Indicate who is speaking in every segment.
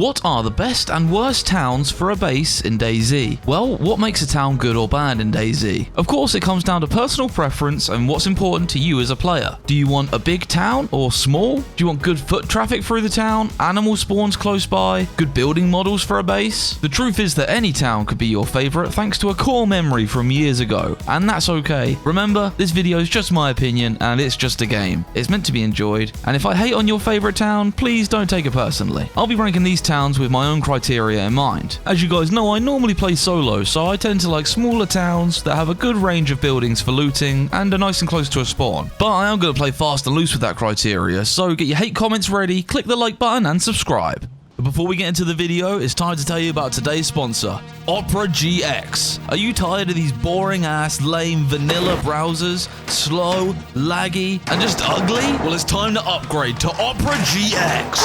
Speaker 1: What are the best and worst towns for a base in DayZ? Well, what makes a town good or bad in DayZ? Of course, it comes down to personal preference and what's important to you as a player. Do you want a big town or small? Do you want good foot traffic through the town, animal spawns close by, good building models for a base? The truth is that any town could be your favorite thanks to a core memory from years ago, and that's okay. Remember, this video is just my opinion and it's just a game. It's meant to be enjoyed, and if I hate on your favorite town, please don't take it personally. I'll be ranking these towns with my own criteria in mind. As you guys know, I normally play solo, so I tend to like smaller towns that have a good range of buildings for looting and are nice and close to a spawn. But I am going to play fast and loose with that criteria, so get your hate comments ready, click the like button and subscribe. But before we get into the video, it's time to tell you about today's sponsor, Opera GX. Are you tired of these boring ass, lame, vanilla browsers? Slow, laggy, and just ugly? Well, it's time to upgrade to Opera GX.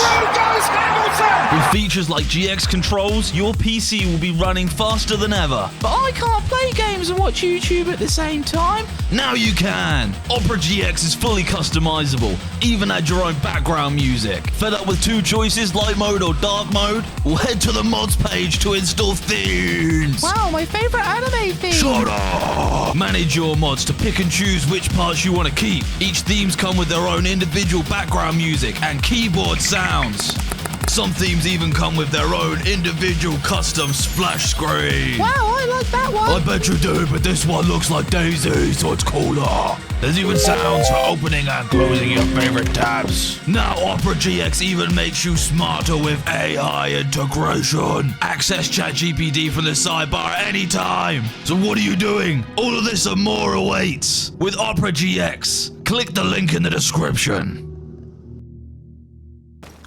Speaker 1: With features like GX controls, your PC will be running faster than ever. But I can't play games and watch YouTube at the same time. Now you can. Opera GX is fully customizable. Even add your own background music. Fed up with two choices, light mode or dark mode? Well, head to the mods page to install themes.
Speaker 2: Wow, my favorite anime theme.
Speaker 1: Shut up! Manage your mods to pick and choose which parts you want to keep. Each themes come with their own individual background music and keyboard sounds. Some themes even come with their own individual custom splash screen.
Speaker 2: Wow, I like that one.
Speaker 1: I bet you do, but this one looks like DayZ, so it's cooler. There's even sounds for opening and closing your favorite tabs. Now Opera GX even makes you smarter with AI integration. Access ChatGPT from the sidebar anytime. So what are you doing? All of this and more awaits with Opera GX. Click the link in the description.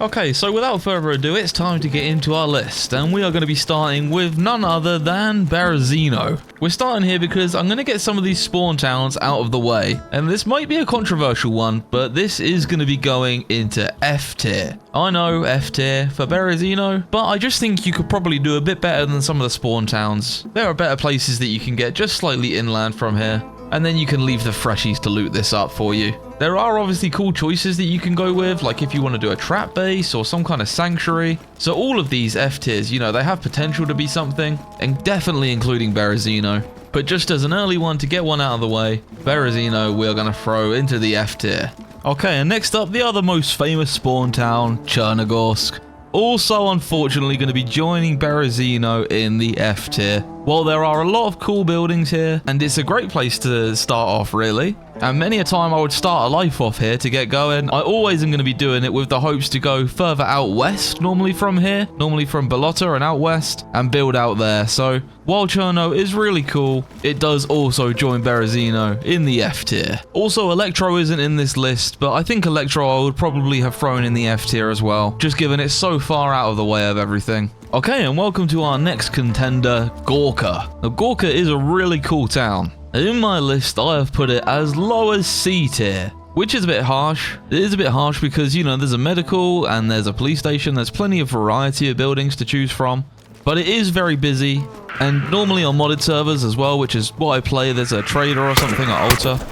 Speaker 1: Okay, so without further ado, it's time to get into our list, and we are going to be starting with none other than Berezino. We're starting here because I'm going to get some of these spawn towns out of the way, and this might be a controversial one, but this is going to be going into F tier. I know, F tier for Berezino, but I just think you could probably do a bit better than some of the spawn towns. There are better places that you can get just slightly inland from here, and then you can leave the freshies to loot this up for you. There are obviously cool choices that you can go with, like if you want to do a trap base or some kind of sanctuary. So all of these F tiers, you know, they have potential to be something, and definitely including Berezino. But just as an early one to get one out of the way, Berezino we are going to throw into the F tier. Okay, and next up, the other most famous spawn town, Chernogorsk. Also, unfortunately, going to be joining Berezino in the F tier. While there are a lot of cool buildings here, and it's a great place to start off, really. And many a time I would start a life off here to get going. I always am going to be doing it with the hopes to go further out west, normally from here, normally from Balota and out west, and build out there. So, while Cherno is really cool, it does also join Berezino in the F tier. Also, Electro isn't in this list, but I think Electro I would probably have thrown in the F tier as well, just given it's so far out of the way of everything. Okay, and welcome to our next contender, Gorka. Now, Gorka is a really cool town. In my list, I have put it as low as C tier, which is a bit harsh. It is a bit harsh because, you know, there's a medical and there's a police station. There's plenty of variety of buildings to choose from, but it is very busy, and normally on modded servers as well, which is what I play, there's a trader or something at Alta.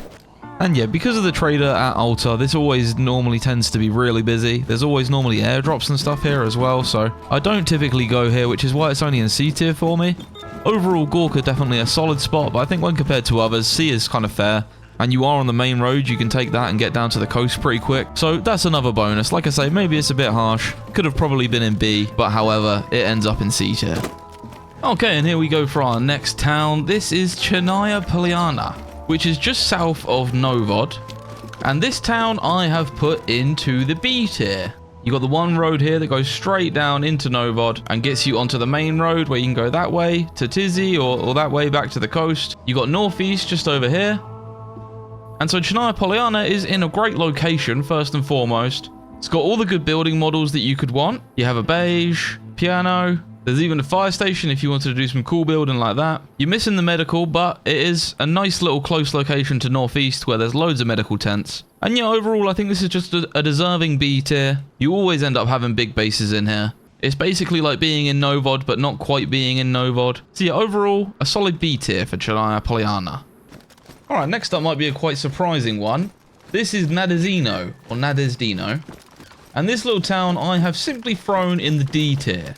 Speaker 1: And yeah, because of the trader at Alta, this always normally tends to be really busy. There's always normally airdrops and stuff here as well, so I don't typically go here, which is why it's only in C tier for me. Overall, Gorka definitely a solid spot, but I think when compared to others, C is kind of fair. And you are on the main road, you can take that and get down to the coast pretty quick. So that's another bonus. Like I say, maybe it's a bit harsh. Could have probably been in B, but however, it ends up in C tier. Okay, and here we go for our next town. This is Chernaya Polyana, which is just south of Novod. And this town I have put into the B tier. You got the one road here that goes straight down into Novod and gets you onto the main road where you can go that way to Tizzy or that way back to the coast. You got northeast just over here. And so Chernaya Polyana is in a great location, first and foremost. It's got all the good building models that you could want. You have a beige, piano. There's even a fire station if you wanted to do some cool building like that. You're missing the medical, but it is a nice little close location to northeast where there's loads of medical tents. And yeah, overall, I think this is just a deserving B tier. You always end up having big bases in here. It's basically like being in Novod, but not quite being in Novod. So yeah, overall, a solid B tier for Chernaya Polyana. Alright, next up might be a quite surprising one. This is Nadezino, or Nadezdino. And this little town I have simply thrown in the D tier.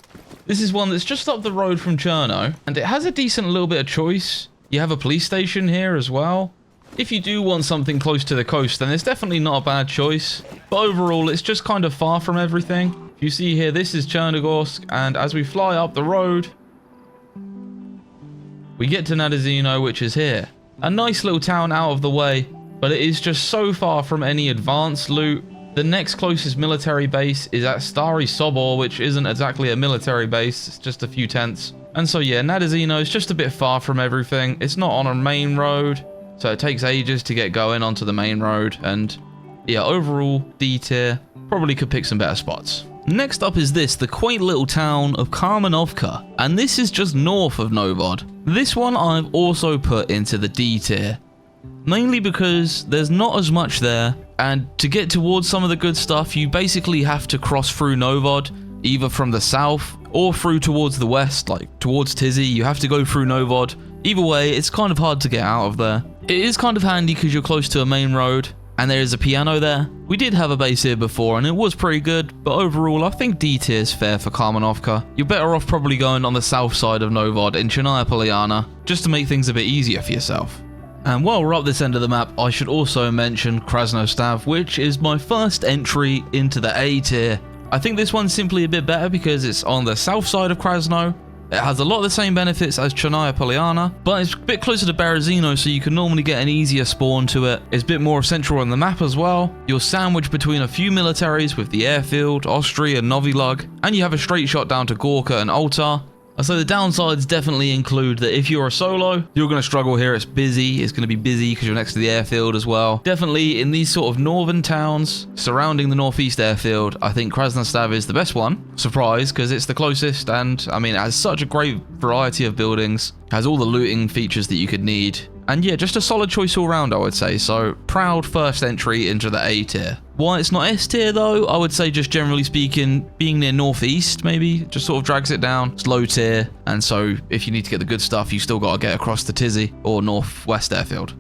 Speaker 1: This is one that's just up the road from Cherno, and it has a decent little bit of choice. You have a police station here as well. If you do want something close to the coast, then it's definitely not a bad choice. But overall, it's just kind of far from everything. You see here, this is Chernogorsk, and as we fly up the road, we get to Nadezhino, which is here. A nice little town out of the way, but it is just so far from any advanced loot. The next closest military base is at Stary Sobor, which isn't exactly a military base, it's just a few tents. And so yeah, Nadezhino is just a bit far from everything. It's not on a main road, so it takes ages to get going onto the main road. And yeah, overall, D tier, probably could pick some better spots. Next up is this, the quaint little town of Karmanovka, and this is just north of Novod. This one I've also put into the D tier, mainly because there's not as much there, and to get towards some of the good stuff, you basically have to cross through Novod, either from the south or through towards the west, like towards Tizzy. You have to go through Novod. Either way, it's kind of hard to get out of there. It is kind of handy because you're close to a main road, and there is a piano there. We did have a base here before, and it was pretty good, but overall, I think D tier is fair for Karmanovka. You're better off probably going on the south side of Novod in Chernaya Polyana, just to make things a bit easier for yourself. And while we're up this end of the map, I should also mention Krasnostav, which is my first entry into the A tier. I think this one's simply a bit better because it's on the south side of Krasno. It has a lot of the same benefits as Chernaya Polyana, but it's a bit closer to Berezino, so you can normally get an easier spawn to it. It's a bit more central on the map as well. You're sandwiched between a few militaries with the airfield, Ostri and Novi Lug, and you have a straight shot down to Gorka and Altar. So the downsides definitely include that if you're a solo, you're going to struggle here. It's busy. It's going to be busy because you're next to the airfield as well. Definitely in these sort of northern towns surrounding the northeast airfield, I think Krasnostav is the best one. Surprise, because it's the closest, and I mean, it has such a great variety of buildings. Has all the looting features that you could need. And yeah, just a solid choice all round, I would say. So proud first entry into the A tier. Why it's not S tier though, I would say just generally speaking, being near northeast maybe just sort of drags it down. It's low tier, and so if you need to get the good stuff, you still got to get across to Tizzy or northwest airfield.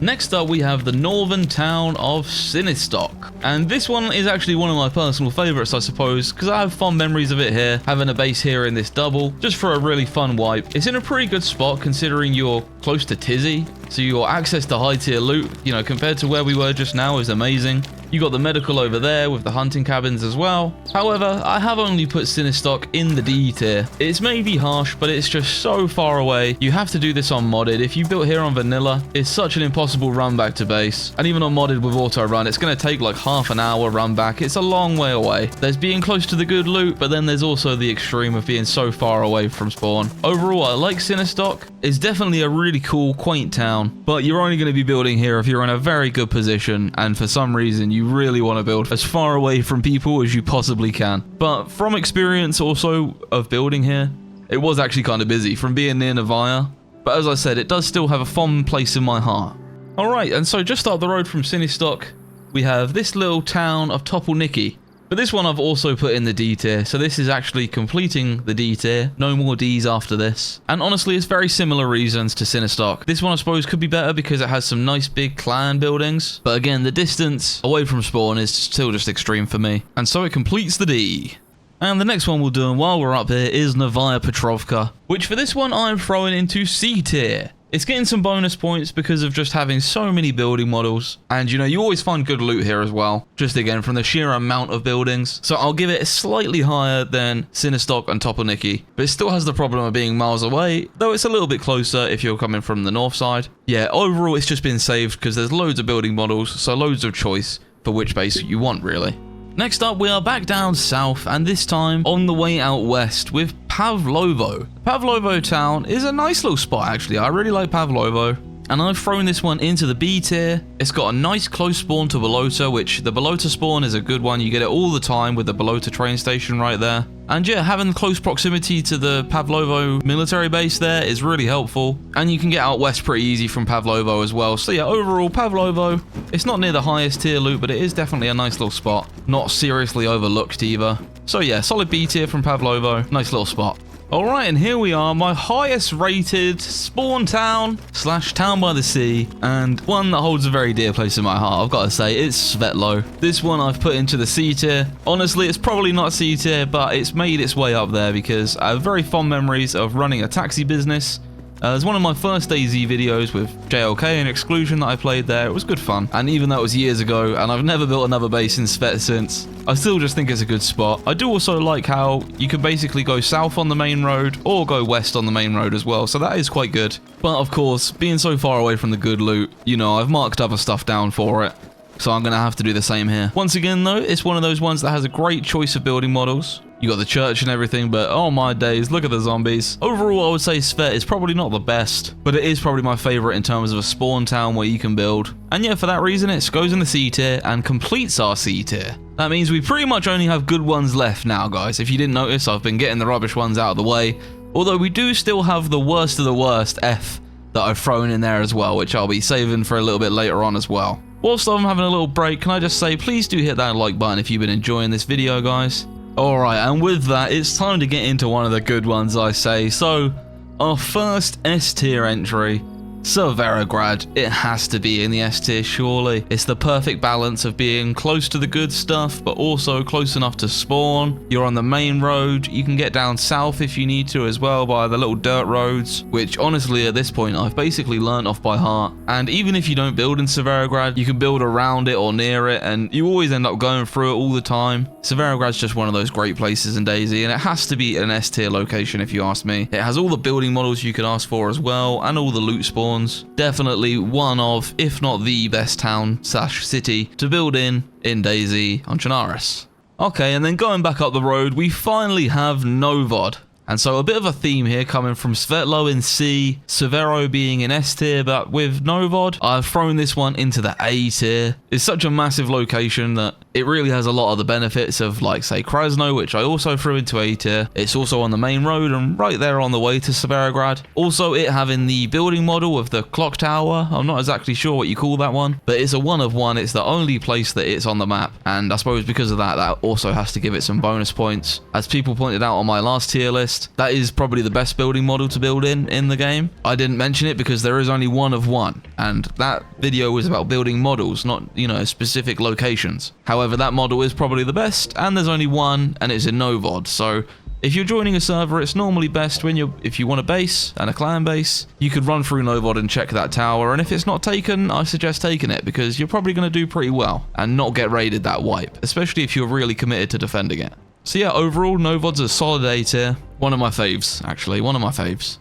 Speaker 1: Next up, we have the northern town of Sinistok. And this one is actually one of my personal favorites, I suppose, because I have fond memories of it here, having a base here in this double, just for a really fun wipe. It's in a pretty good spot considering you're close to Tizzy, so your access to high tier loot, you know, compared to where we were just now is amazing. You got the medical over there with the hunting cabins as well. However, I have only put Sinistok in the D tier. It's maybe harsh, but it's just so far away. You have to do this on modded. If you built here on vanilla, it's such an impossible run back to base. And even on modded with auto run, it's going to take like half an hour run back. It's a long way away. There's being close to the good loot, but then there's also the extreme of being so far away from spawn. Overall, I like Sinistok. It's definitely a really cool, quaint town, but you're only going to be building here if you're in a very good position, and for some reason you really want to build as far away from people as you possibly can. But from experience also of building here, it was actually kind of busy from being near Novaya, but as I said, it does still have a fond place in my heart. Alright, and so just up the road from Sinistok, we have this little town of Topolniki. But this one I've also put in the D tier, so this is actually completing the D tier. No more Ds after this. And honestly, it's very similar reasons to Sinistok. This one I suppose could be better because it has some nice big clan buildings. But again, the distance away from spawn is still just extreme for me. And so it completes the D. And the next one we'll do, and while we're up here, is Novaya Petrovka, which for this one I'm throwing into C tier. It's getting some bonus points because of just having so many building models. And you know, you always find good loot here as well. Just again, from the sheer amount of buildings. So I'll give it slightly higher than Sinistok and Topolniki. But it still has the problem of being miles away, though it's a little bit closer if you're coming from the north side. Yeah, overall it's just been saved because there's loads of building models, so loads of choice for which base you want really. Next up, we are back down south, and this time on the way out west with Pavlovo. Pavlovo town is a nice little spot actually. I really like Pavlovo. And I've thrown this one into the B tier. It's got a nice close spawn to Balota, which the Balota spawn is a good one. You get it all the time with the Balota train station right there. And yeah, having close proximity to the Pavlovo military base there is really helpful. And you can get out west pretty easy from Pavlovo as well. So yeah, overall, Pavlovo, it's not near the highest tier loot, but it is definitely a nice little spot. Not seriously overlooked either. So yeah, solid B tier from Pavlovo. Nice little spot. Alright, and here we are, my highest rated spawn town / town by the sea, and one that holds a very dear place in my heart, I've got to say, it's Svetlo. This one I've put into the C tier. Honestly, it's probably not C tier, but it's made its way up there because I have very fond memories of running a taxi business. There's one of my first DayZ videos with JLK and Exclusion that I played there. It was good fun. And even though it was years ago and I've never built another base in Svet since, I still just think it's a good spot. I do also like how you can basically go south on the main road or go west on the main road as well. So that is quite good. But of course, being so far away from the good loot, you know, I've marked other stuff down for it. So I'm going to have to do the same here. Once again though, it's one of those ones that has a great choice of building models. You got the church and everything, but oh my days, look at the zombies. Overall, I would say Svet is probably not the best, but it is probably my favorite in terms of a spawn town where you can build. And yeah, for that reason, it goes in the C tier and completes our C tier. That means we pretty much only have good ones left now, guys. If you didn't notice, I've been getting the rubbish ones out of the way. Although we do still have the worst of the worst F that I've thrown in there as well, which I'll be saving for a little bit later on as well. Whilst I'm having a little break, can I just say, please do hit that like button if you've been enjoying this video, guys. Alright, and with that, it's time to get into one of the good ones, I say. So, our first S tier entry, Severograd. It has to be in the S tier, surely. It's the perfect balance of being close to the good stuff, but also close enough to spawn. You're on the main road. You can get down south if you need to as well by the little dirt roads, which honestly at this point I've basically learnt off by heart. And even if you don't build in Severograd, you can build around it or near it, and you always end up going through it all the time. Severograd's just one of those great places in DayZ, and it has to be an S tier location if you ask me. It has all the building models you could ask for as well, and all the loot spawns. Definitely one of, if not the best town / city to build in DayZ on Chernarus. Okay, and then going back up the road, we finally have Novod. And so a bit of a theme here coming from Svetlo in C, Severo being in S tier, but with Novod, I've thrown this one into the A tier. It's such a massive location that it really has a lot of the benefits of, like, say, Krasno, which I also threw into A tier. It's also on the main road and right there on the way to Severograd. Also, it having the building model of the clock tower. I'm not exactly sure what you call that one, but it's a one of one. It's the only place that it's on the map. And I suppose because of that, that also has to give it some bonus points. As people pointed out on my last tier list, that is probably the best building model to build in the game. I didn't mention it because there is only one of one, and that video was about building models, not, you know, specific locations. However, that model is probably the best, and there's only one, and it's in Novod. So if you're joining a server, it's normally best when if you want a base and a clan base, you could run through Novod and check that tower, and if it's not taken, I suggest taking it because you're probably going to do pretty well and not get raided that wipe, especially if you're really committed to defending it. So yeah, overall, Novod's a solid A tier. One of my faves, actually. One of my faves.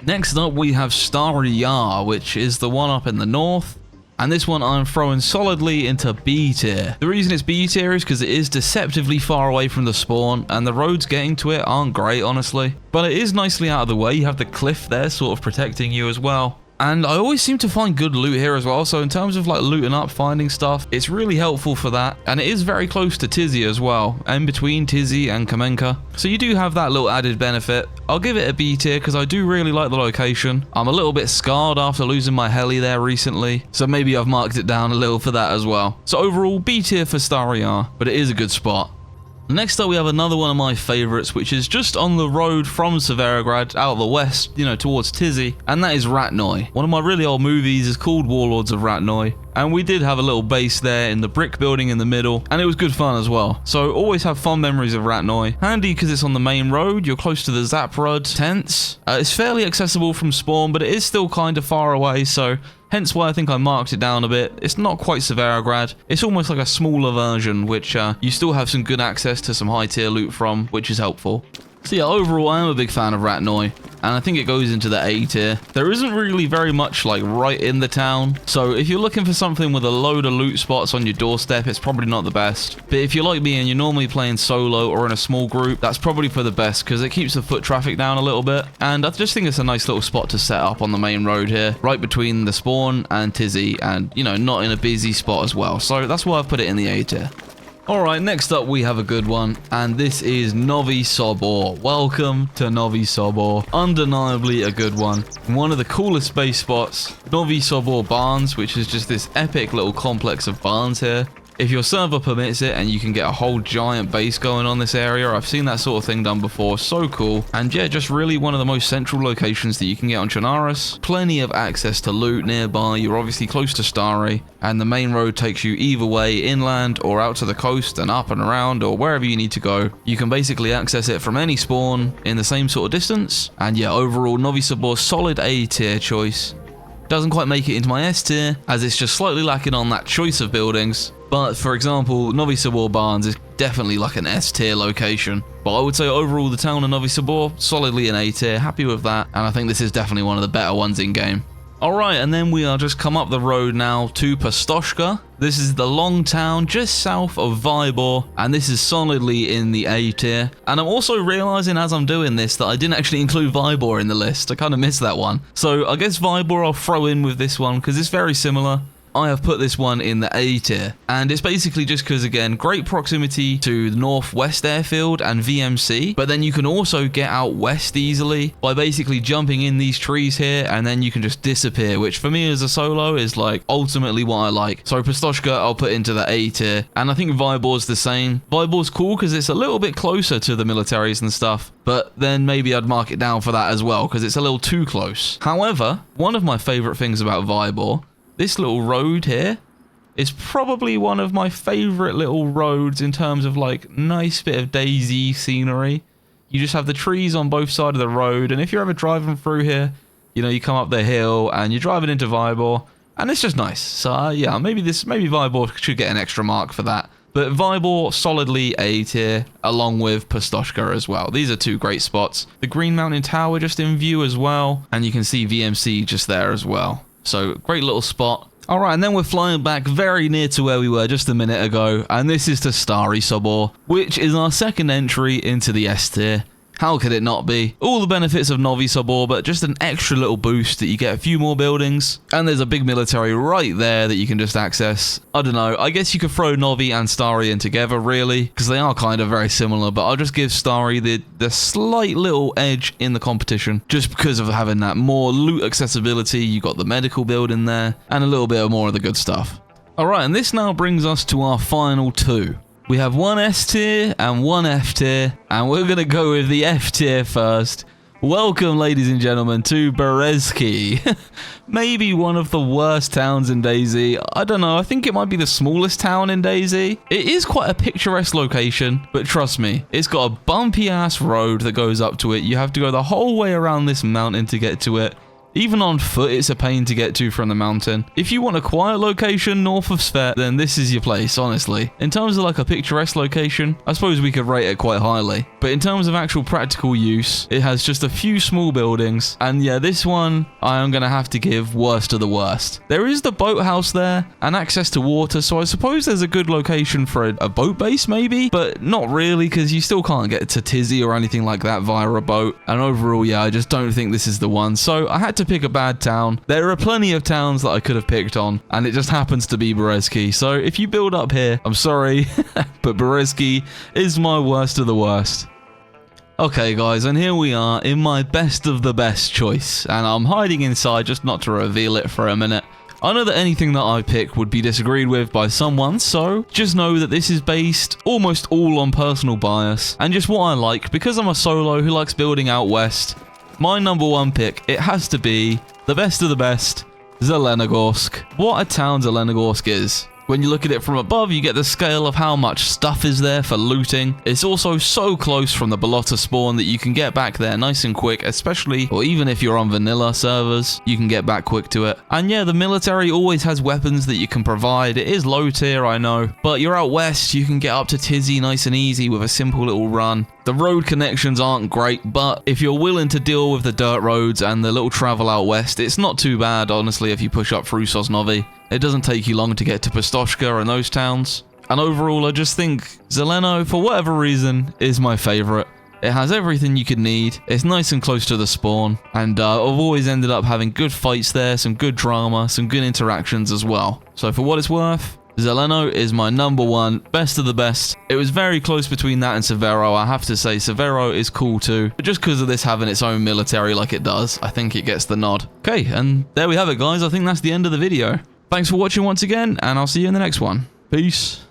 Speaker 1: Next up, we have Starry Yar, which is the one up in the north. And this one I'm throwing solidly into B tier. The reason it's B tier is because it is deceptively far away from the spawn, and the roads getting to it aren't great, honestly. But it is nicely out of the way. You have the cliff there sort of protecting you as well. And I always seem to find good loot here as well, so in terms of like looting up, finding stuff, it's really helpful for that. And it is very close to Tizzy as well, in between Tizzy and Kamenka. So you do have that little added benefit. I'll give it a B tier because I do really like the location. I'm a little bit scarred after losing my heli there recently, so maybe I've marked it down a little for that as well. So overall, B tier for Starry Yar, but it is a good spot. Next up, we have another one of my favorites, which is just on the road from Severograd, out of the west, you know, towards Tizzy, and that is Ratnoy. One of my really old movies is called Warlords of Ratnoy, and we did have a little base there in the brick building in the middle, and it was good fun as well. So always have fond memories of Ratnoy. Handy because it's on the main road, you're close to the Zaprud tents. It's fairly accessible from spawn, but it is still kind of far away, so hence why I think I marked it down a bit. It's not quite Severograd. It's almost like a smaller version, which you still have some good access to some high tier loot from, which is helpful. So yeah, overall I am a big fan of Ratnoy, and I think it goes into the A tier. There isn't really very much like right in the town, so if you're looking for something with a load of loot spots on your doorstep, it's probably not the best. But if you're like me and you're normally playing solo or in a small group, that's probably for the best because it keeps the foot traffic down a little bit. And I just think it's a nice little spot to set up on the main road here, right between the spawn and Tizzy, and you know, not in a busy spot as well. So that's why I've put it in the A tier. Alright, next up we have a good one, and this is Novi Sobor. Welcome to Novi Sobor. Undeniably a good one. One of the coolest base spots, Novi Sobor Barns, which is just this epic little complex of barns here. if your server permits it and you can get a whole giant base going on this area. I've seen that sort of thing done before. So cool. And yeah, just really one of the most central locations that you can get on Chernarus. Plenty of access to loot nearby. You're obviously close to Starry, and the main road takes you either way, inland or out to the coast and up and around or wherever you need to go. You can basically access it from any spawn in the same sort of distance. And yeah, overall Novi Sabor, solid A tier choice. Doesn't quite make it into my S tier, as it's just slightly lacking on that choice of buildings. But for example, Novi Sabor Barns is definitely like an S tier location. But I would say overall the town of Novi Sabor, solidly an A tier, happy with that. And I think this is definitely one of the better ones in game. Alright, and then we are just come up the road now to Pustoshka. This is the long town just south of Vybor, and this is solidly in the A tier. And I'm also realizing as I'm doing this that I didn't actually include Vybor in the list. I kind of missed that one. So I guess Vybor I'll throw in with this one because it's very similar. I have put this one in the A tier, and it's basically just because, again, great proximity to the Northwest Airfield and VMC, but then you can also get out west easily by basically jumping in these trees here, and then you can just disappear, which for me as a solo is like ultimately what I like. So Pustoshka I'll put into the A tier, and I think Vybor's the same. Vybor's cool because it's a little bit closer to the militaries and stuff, but then maybe I'd mark it down for that as well because it's a little too close. However, one of my favorite things about Vybor, this little road here, is probably one of my favorite little roads in terms of like nice bit of DayZ scenery. You just have the trees on both sides of the road, and if you're ever driving through here, you know, you come up the hill and you're driving into Vybor, and it's just nice. So yeah, maybe Vybor should get an extra mark for that. But Vybor solidly A tier, along with Pustoshka as well. These are two great spots. The Green Mountain Tower just in view as well, and you can see VMC just there as well. So great little spot. Alright, and then we're flying back very near to where we were just a minute ago, and this is to Starry Sabor, which is our second entry into the S tier. How could it not be? All the benefits of Novi Sabor, but just an extra little boost that you get a few more buildings. And there's a big military right there that you can just access. I don't know, I guess you could throw Novi and Starry in together really, because they are kind of very similar, but I'll just give Starry the slight little edge in the competition, just because of having that more loot accessibility. You got the medical building there, and a little bit more of the good stuff. Alright, and this now brings us to our final two. We have one S tier and one F tier, and we're going to go with the F tier first. Welcome, ladies and gentlemen, to Berezki. Maybe one of the worst towns in DayZ. I don't know, I think it might be the smallest town in DayZ. It is quite a picturesque location, but trust me, it's got a bumpy ass road that goes up to it. You have to go the whole way around this mountain to get to it. Even on foot, it's a pain to get to from the mountain. If you want a quiet location north of Svet, then this is your place, honestly. In terms of like a picturesque location, I suppose we could rate it quite highly. But in terms of actual practical use, it has just a few small buildings. And yeah, this one, I am going to have to give worst of the worst. There is the boathouse there and access to water, so I suppose there's a good location for a boat base maybe, but not really because you still can't get to Tizzy or anything like that via a boat. And overall, yeah, I just don't think this is the one. So I had to pick a bad town. There are plenty of towns that I could have picked on, and it just happens to be Berezki. So if you build up here, I'm sorry, but Berezki is my worst of the worst. Okay guys, and here we are in my best of the best choice, and I'm hiding inside just not to reveal it for a minute. I know that anything that I pick would be disagreed with by someone, so just know that this is based almost all on personal bias and just what I like. Because I'm a solo who likes building out west, my number one pick, it has to be the best of the best, Zelenogorsk. What a town Zelenogorsk is. When you look at it from above, you get the scale of how much stuff is there for looting. It's also so close from the Balota spawn that you can get back there nice and quick, especially, or even if you're on vanilla servers, you can get back quick to it. And yeah, the military always has weapons that you can provide. It is low tier, I know, but you're out west, you can get up to Tizzy nice and easy with a simple little run. The road connections aren't great, but if you're willing to deal with the dirt roads and the little travel out west, it's not too bad, honestly, if you push up through Sosnovi. It doesn't take you long to get to Pustoshka and those towns. And overall, I just think Zeleno, for whatever reason, is my favourite. It has everything you could need. It's nice and close to the spawn. And I've always ended up having good fights there, some good drama, some good interactions as well. So for what it's worth, Zeleno is my number one, best of the best. It was very close between that and Severo. I have to say Severo is cool too. But just because of this having its own military like it does, I think it gets the nod. Okay, and there we have it guys. I think that's the end of the video. Thanks for watching once again, and I'll see you in the next one. Peace.